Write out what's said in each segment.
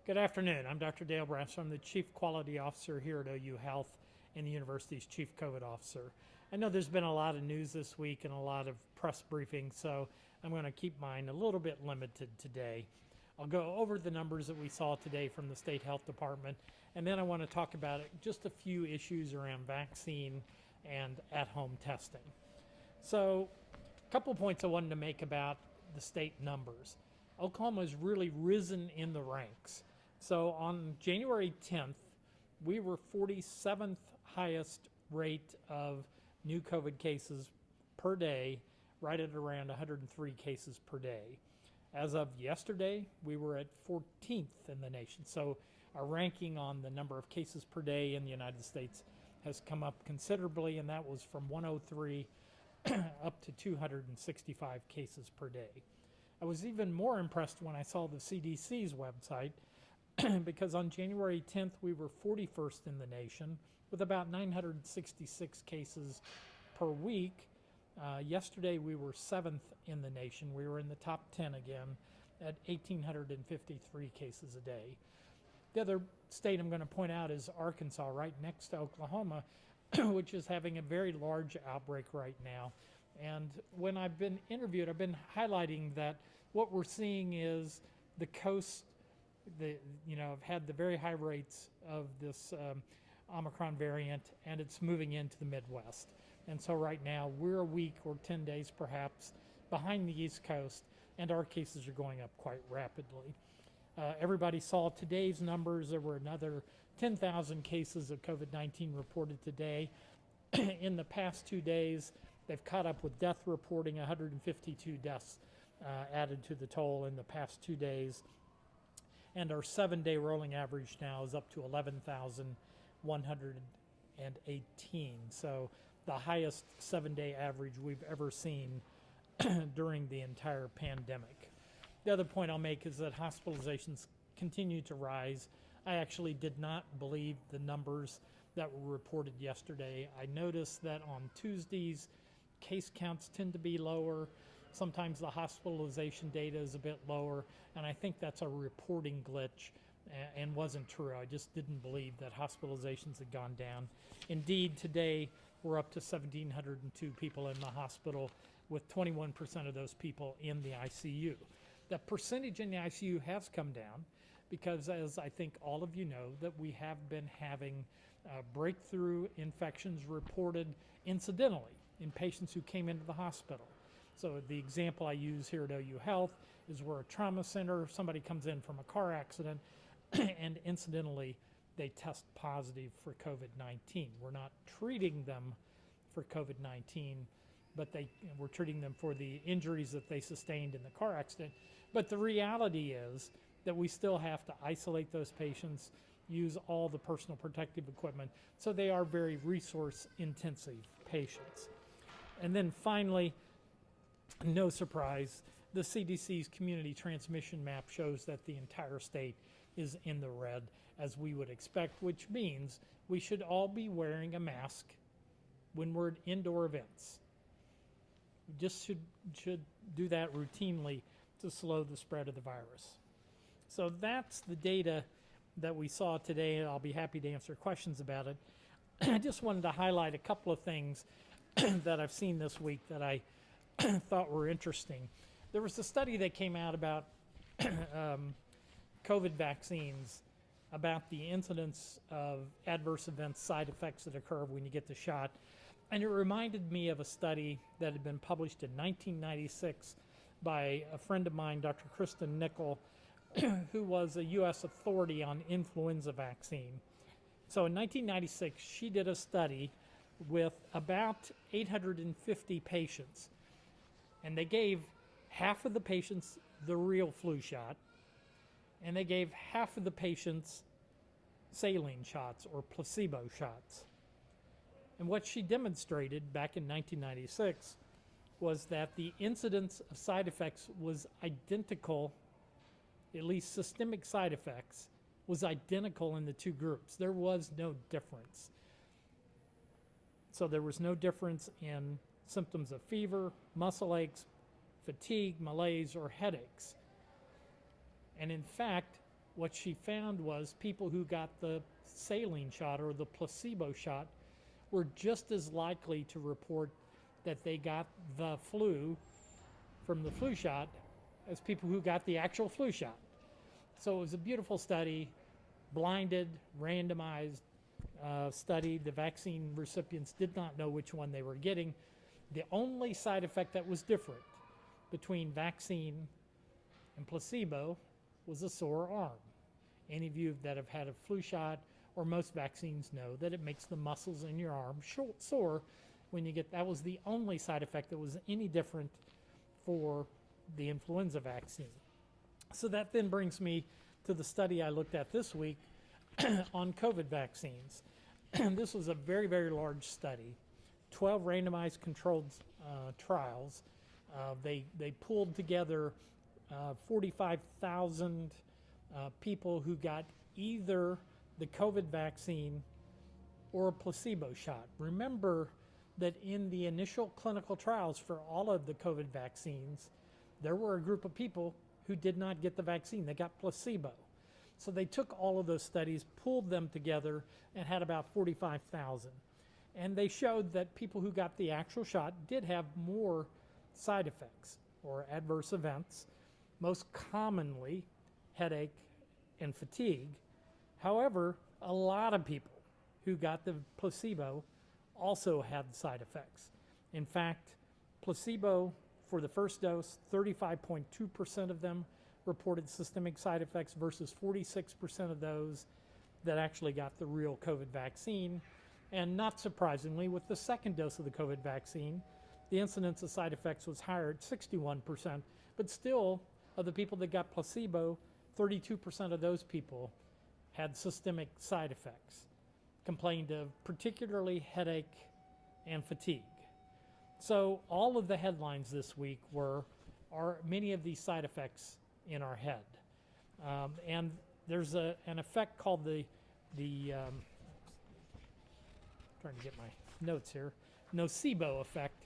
Good afternoon. I'm Dr. Dale Bratzler. I'm the Chief Quality Officer here at OU Health and the university's Chief COVID Officer. I know there's been a lot of news this week and a lot of press briefings, so I'm going to keep mine a little bit limited today. I'll go over the numbers that we saw today from the State Health Department, and then I want to talk about just a few issues around vaccine and at-home testing. So, a couple of points I wanted to make about the state numbers. Oklahoma has really risen in the ranks. So on January 10th, we were 47th highest rate of new COVID cases per day, right at around 103 cases per day. As of yesterday, we were at 14th in the nation. So our ranking on the number of cases per day in the United States has come up considerably, and that was from 103 up to 265 cases per day. I was even more impressed when I saw the CDC's website because on January 10th, we were 41st in the nation with about 966 cases per week. Yesterday, we were 7th in the nation. We were in the top 10 again at 1,853 cases a day. The other state I'm going to point out is Arkansas, right next to Oklahoma, which is having a very large outbreak right now. And when I've been interviewed, I've been highlighting that what we're seeing is the coast have had the very high rates of this Omicron variant, and it's moving into the Midwest. And so right now, we're a week or 10 days perhaps behind the East Coast, and our cases are going up quite rapidly. Everybody saw today's numbers. There were another 10,000 cases of COVID-19 reported today. In the past 2 days, they've caught up with death reporting, 152 deaths added to the toll in the past 2 days. And our 7-day rolling average now is up to 11,118. So the highest 7-day average we've ever seen during the entire pandemic. The other point I'll make is that hospitalizations continue to rise. I actually did not believe the numbers that were reported yesterday. I noticed that on Tuesdays, case counts tend to be lower. Sometimes the hospitalization data is a bit lower, and I think that's a reporting glitch and wasn't true. I just didn't believe that hospitalizations had gone down. Indeed, today we're up to 1,702 people in the hospital, with 21% of those people in the ICU. The percentage in the ICU has come down because, as I think all of you know, that we have been having breakthrough infections reported incidentally in patients who came into the hospital. So the example I use here at OU Health is we're a trauma center. Somebody comes in from a car accident and incidentally they test positive for COVID-19. We're not treating them for COVID-19, but we're treating them for the injuries that they sustained in the car accident. But the reality is that we still have to isolate those patients, use all the personal protective equipment, so they are very resource-intensive patients. And then finally, no surprise, the CDC's community transmission map shows that the entire state is in the red, as we would expect, which means we should all be wearing a mask when we're at indoor events. We just should do that routinely to slow the spread of the virus. So that's the data that we saw today, and I'll be happy to answer questions about it. I just wanted to highlight a couple of things that I've seen this week that I thought were interesting. There was a study that came out about COVID vaccines, about the incidence of adverse events, side effects that occur when you get the shot. And it reminded me of a study that had been published in 1996 by a friend of mine, Dr. Kristen Nickel, who was a U.S. authority on influenza vaccine. So in 1996, she did a study with about 850 patients. And they gave half of the patients the real flu shot, and they gave half of the patients saline shots or placebo shots. And what she demonstrated back in 1996 was that the incidence of side effects was identical, at least systemic side effects, was identical in the two groups. There was no difference. So there was no difference in symptoms of fever, muscle aches, fatigue, malaise, or headaches. And in fact, what she found was people who got the saline shot or the placebo shot were just as likely to report that they got the flu from the flu shot as people who got the actual flu shot. So it was a beautiful study, blinded, randomized study. The vaccine recipients did not know which one they were getting. The only side effect that was different between vaccine and placebo was a sore arm. Any of you that have had a flu shot or most vaccines know that it makes the muscles in your arm sore when you get, that was the only side effect that was any different for the influenza vaccine. So that then brings me to the study I looked at this week on COVID vaccines. This was a very, very large study, 12 randomized controlled trials. They pulled together 45,000 people who got either the COVID vaccine or a placebo shot. Remember that in the initial clinical trials for all of the COVID vaccines, there were a group of people who did not get the vaccine. They got placebo. So they took all of those studies, pulled them together, and had about 45,000. And they showed that people who got the actual shot did have more side effects or adverse events, most commonly headache and fatigue. However, a lot of people who got the placebo also had side effects. In fact, placebo for the first dose, 35.2% of them reported systemic side effects versus 46% of those that actually got the real COVID vaccine. And not surprisingly, with the second dose of the COVID vaccine, the incidence of side effects was higher at 61%, but still, of the people that got placebo, 32% of those people had systemic side effects, complained of particularly headache and fatigue. So all of the headlines this week are many of these side effects in our head. And there's an effect called the trying to get my notes here, nocebo effect,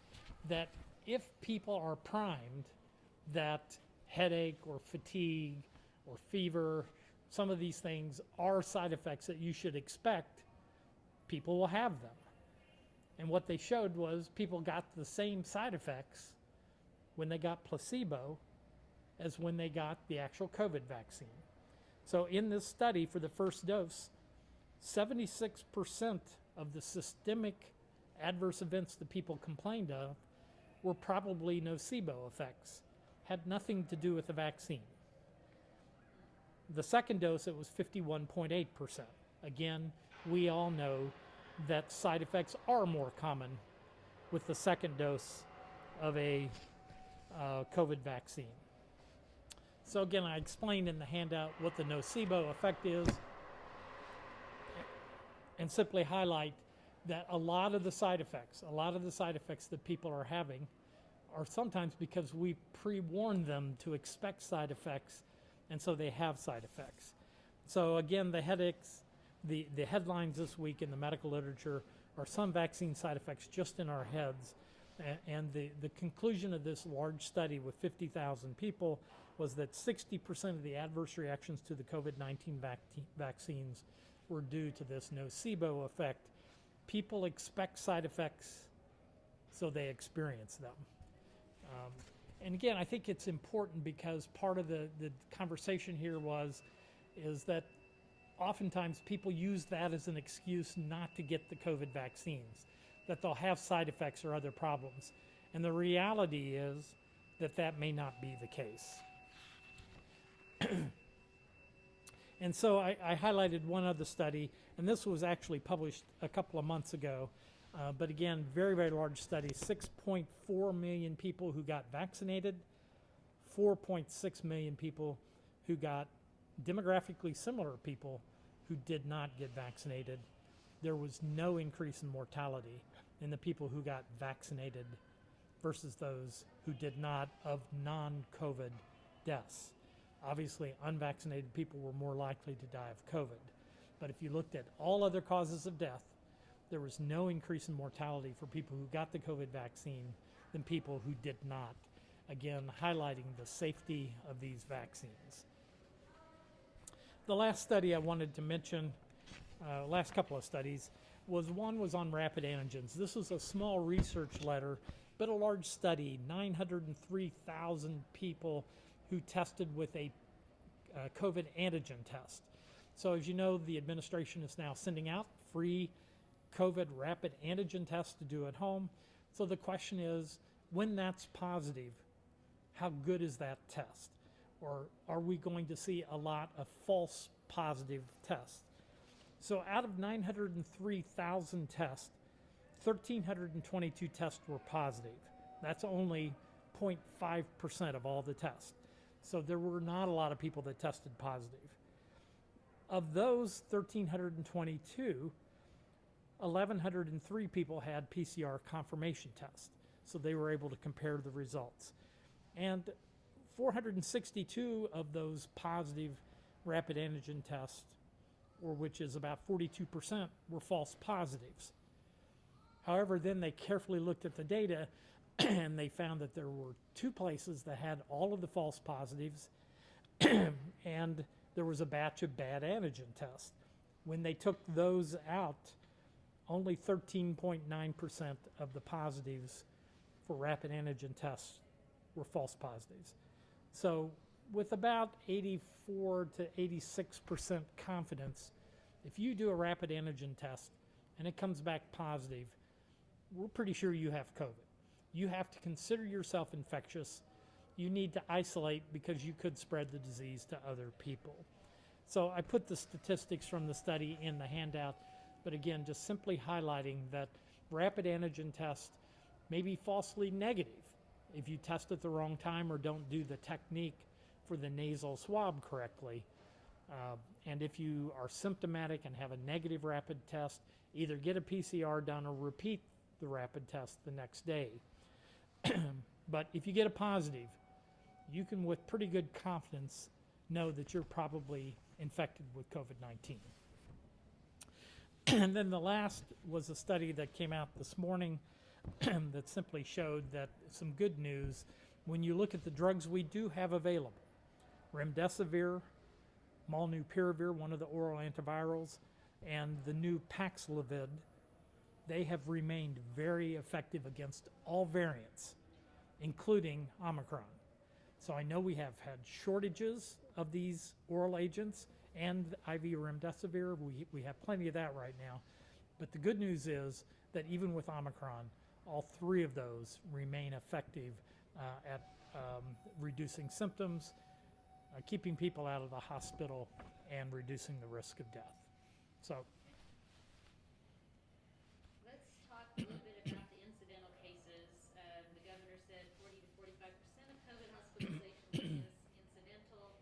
that if people are primed that headache or fatigue or fever, some of these things are side effects that you should expect, people will have them. And what they showed was people got the same side effects when they got placebo as when they got the actual COVID vaccine. So in this study for the first dose, 76% of the systemic adverse events that people complained of were probably nocebo effects, had nothing to do with the vaccine. The second dose, it was 51.8%. Again, we all know that side effects are more common with the second dose of a COVID vaccine. So again, I explained in the handout what the nocebo effect is and simply highlight that a lot of the side effects that people are having are sometimes because we pre-warned them to expect side effects, and so they have side effects. So again, the headaches, the headlines this week in the medical literature are some vaccine side effects just in our heads. And the conclusion of this large study with 50,000 people was that 60% of the adverse reactions to the COVID-19 vaccines were due to this nocebo effect. People expect side effects, so they experience them. And again, I think it's important because part of the conversation here is that oftentimes people use that as an excuse not to get the COVID vaccines, that they'll have side effects or other problems. And the reality is that that may not be the case. And so I highlighted one other study, and this was actually published a couple of months ago. But again, very, very large study, 6.4 million people who got vaccinated, 4.6 million people who got demographically similar people who did not get vaccinated. There was no increase in mortality in the people who got vaccinated versus those who did not of non-COVID deaths. Obviously, unvaccinated people were more likely to die of COVID. But if you looked at all other causes of death, there was no increase in mortality for people who got the COVID vaccine than people who did not. Again, highlighting the safety of these vaccines. The last study I wanted to mention, last couple of studies, one was on rapid antigens. This was a small research letter, but a large study, 903,000 people who tested with a COVID antigen test. So as you know, the administration is now sending out free COVID rapid antigen tests to do at home. So the question is, when that's positive, how good is that test? Or are we going to see a lot of false positive tests? So out of 903,000 tests, 1,322 tests were positive. That's only 0.5% of all the tests. So there were not a lot of people that tested positive. Of those 1,322, 1,103 people had PCR confirmation tests. So they were able to compare the results. And 462 of those positive rapid antigen tests, or which is about 42%, were false positives. However, then they carefully looked at the data and they found that there were 2 places that had all of the false positives and there was a batch of bad antigen tests. When they took those out, only 13.9% of the positives for rapid antigen tests were false positives. So with about 84 to 86% confidence, if you do a rapid antigen test and it comes back positive, we're pretty sure you have COVID. You have to consider yourself infectious. You need to isolate because you could spread the disease to other people. So I put the statistics from the study in the handout, but again, just simply highlighting that rapid antigen tests may be falsely negative if you test at the wrong time or don't do the technique for the nasal swab correctly. And if you are symptomatic and have a negative rapid test, either get a PCR done or repeat the rapid test the next day. But if you get a positive, you can with pretty good confidence know that you're probably infected with COVID-19. And then the last was a study that came out this morning that simply showed that some good news when you look at the drugs we do have available. Remdesivir, Molnupiravir, one of the oral antivirals, and the new Paxlovid, they have remained very effective against all variants, including Omicron. So I know we have had shortages of these oral agents and IV Remdesivir. We have plenty of that right now. But the good news is that even with Omicron, all 3 of those remain effective at reducing symptoms, keeping people out of the hospital, and reducing the risk of death. So let's talk a little bit about the incidental cases. The governor said 40 to 45% of COVID hospitalization is incidental.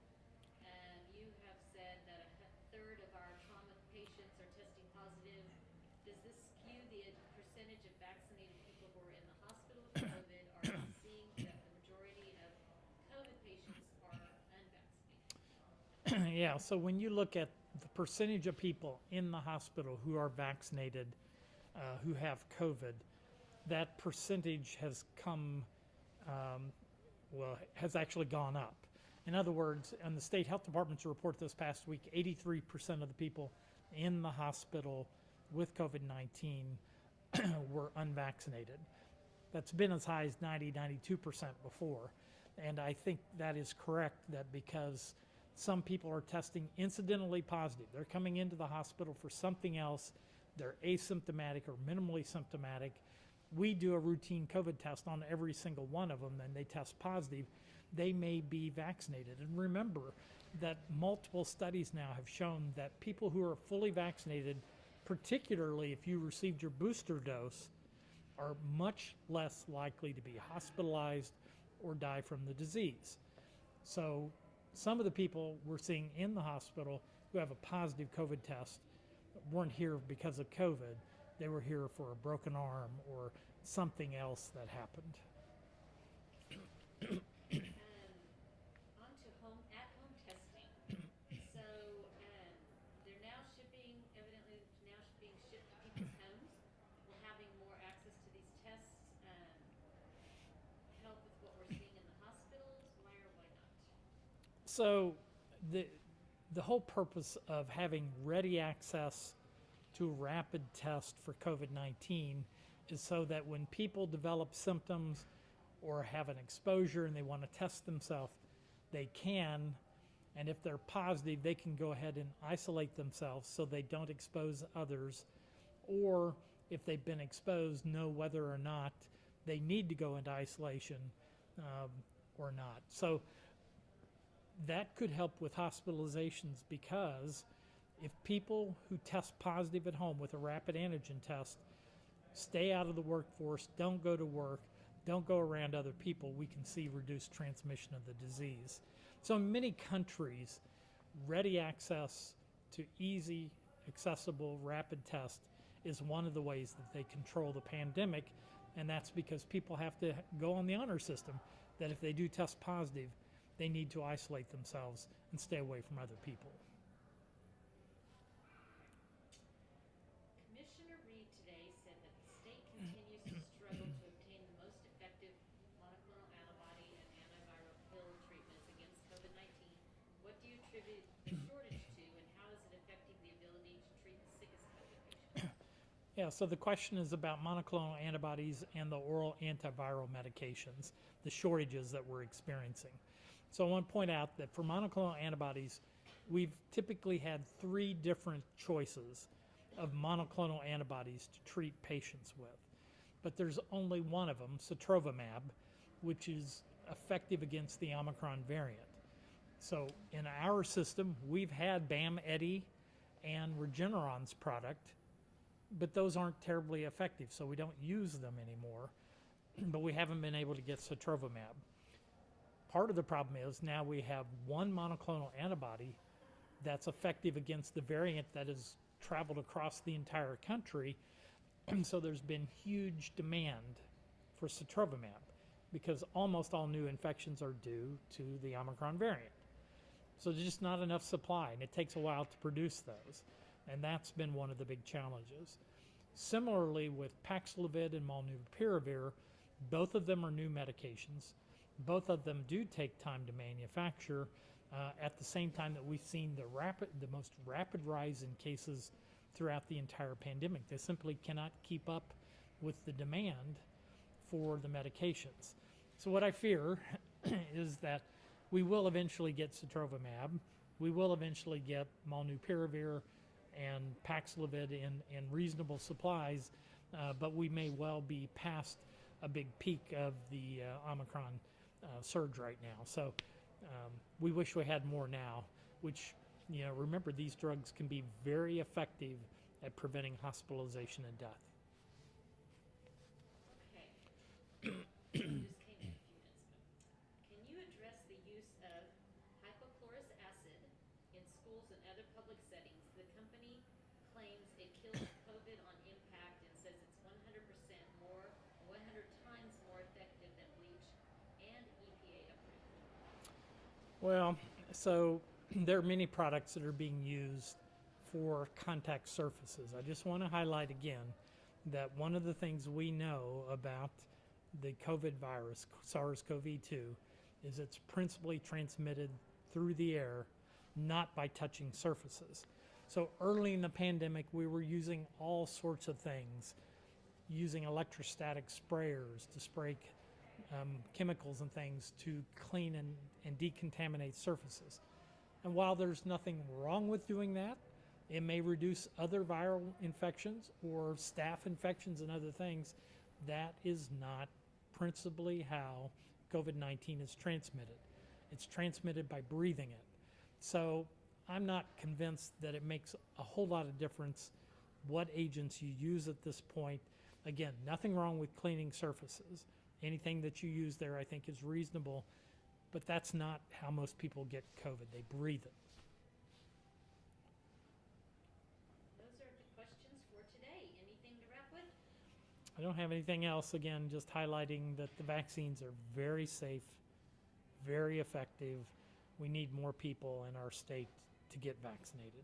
You have said that a third of our trauma patients are testing positive. Does this skew the percentage of vaccinated people who are in the hospital with COVID? Are we seeing that the majority of COVID patients are unvaccinated? yeah, so when you look at the percentage of people in the hospital who are vaccinated, who have COVID, that percentage has has actually gone up. In other words, in the state health department's report this past week, 83% of the people in the hospital with COVID-19 were unvaccinated. That's been as high as 92% before. And I think that is correct, that because some people are testing incidentally positive. They're coming into the hospital for something else. They're asymptomatic or minimally symptomatic. We do a routine COVID test on every single one of them, and they test positive. They may be vaccinated. And remember that multiple studies now have shown that people who are fully vaccinated, particularly if you received your booster dose, are much less likely to be hospitalized or die from the disease. So some of the people we're seeing in the hospital who have a positive COVID test weren't here because of COVID. They were here for a broken arm or something else that happened. On to at-home testing. So they're now shipping, evidently now being shipped to people's homes. Will having more access to these tests help with what we're seeing in the hospitals? Why or why not? So the whole purpose of having ready access to a rapid test for COVID-19 is so that when people develop symptoms or have an exposure and they want to test themselves, they can, and if they're positive, they can go ahead and isolate themselves so they don't expose others, or if they've been exposed, know whether or not they need to go into isolation or not. So that could help with hospitalizations, because if people who test positive at home with a rapid antigen test stay out of the workforce, don't go to work, don't go around other people, we can see reduced transmission of the disease. So in many countries, ready access to easy, accessible, rapid test is one of the ways that they control the pandemic, and that's because people have to go on the honor system that if they do test positive, they need to isolate themselves and stay away from other people. Commissioner Reed today said that the state continues to struggle to obtain the most effective monoclonal antibody and antiviral pill treatments against COVID-19. What do you attribute the shortage to, and how is it affecting the ability to treat the sickest COVID patients? Yeah, so the question is about monoclonal antibodies and the oral antiviral medications, the shortages that we're experiencing. So I want to point out that for monoclonal antibodies, we've typically had 3 different choices of monoclonal antibodies to treat patients with. But there's only one of them, sotrovimab, which is effective against the Omicron variant. So in our system, we've had BAM-EDI and Regeneron's product, but those aren't terribly effective, so we don't use them anymore. But we haven't been able to get sotrovimab. Part of the problem is now we have one monoclonal antibody that's effective against the variant that has traveled across the entire country. And so there's been huge demand for sotrovimab because almost all new infections are due to the Omicron variant. So there's just not enough supply, and it takes a while to produce those. And that's been one of the big challenges. Similarly with Paxlovid and Molnupiravir, both of them are new medications. Both of them do take time to manufacture at the same time that we've seen the most rapid rise in cases throughout the entire pandemic. They simply cannot keep up with the demand for the medications. So what I fear is that we will eventually get sotrovimab, we will eventually get Molnupiravir and Paxlovid in reasonable supplies, but we may well be past a big peak of the Omicron surge right now. So we wish we had more now, which, remember, these drugs can be very effective at preventing hospitalization and death. Okay. Just came in a few minutes ago. Can you address the use of hypochlorous acid in schools and other public settings? The company claims it kills COVID on impact and says it's 100% more, 100 times more effective than bleach and EPA approved. Well, so there are many products that are being used for contact surfaces. I just want to highlight again that one of the things we know about the COVID virus, SARS-CoV-2, is it's principally transmitted through the air, not by touching surfaces. So early in the pandemic, we were using all sorts of things, using electrostatic sprayers to spray chemicals and things to clean and decontaminate surfaces. And while there's nothing wrong with doing that, it may reduce other viral infections or staph infections and other things. That is not principally how COVID-19 is transmitted. It's transmitted by breathing it. So I'm not convinced that it makes a whole lot of difference what agents you use at this point. Again, nothing wrong with cleaning surfaces. Anything that you use there, I think, is reasonable, but that's not how most people get COVID. They breathe it. Those are the questions for today. Anything to wrap with? I don't have anything else. Again, just highlighting that the vaccines are very safe, very effective. We need more people in our state to get vaccinated.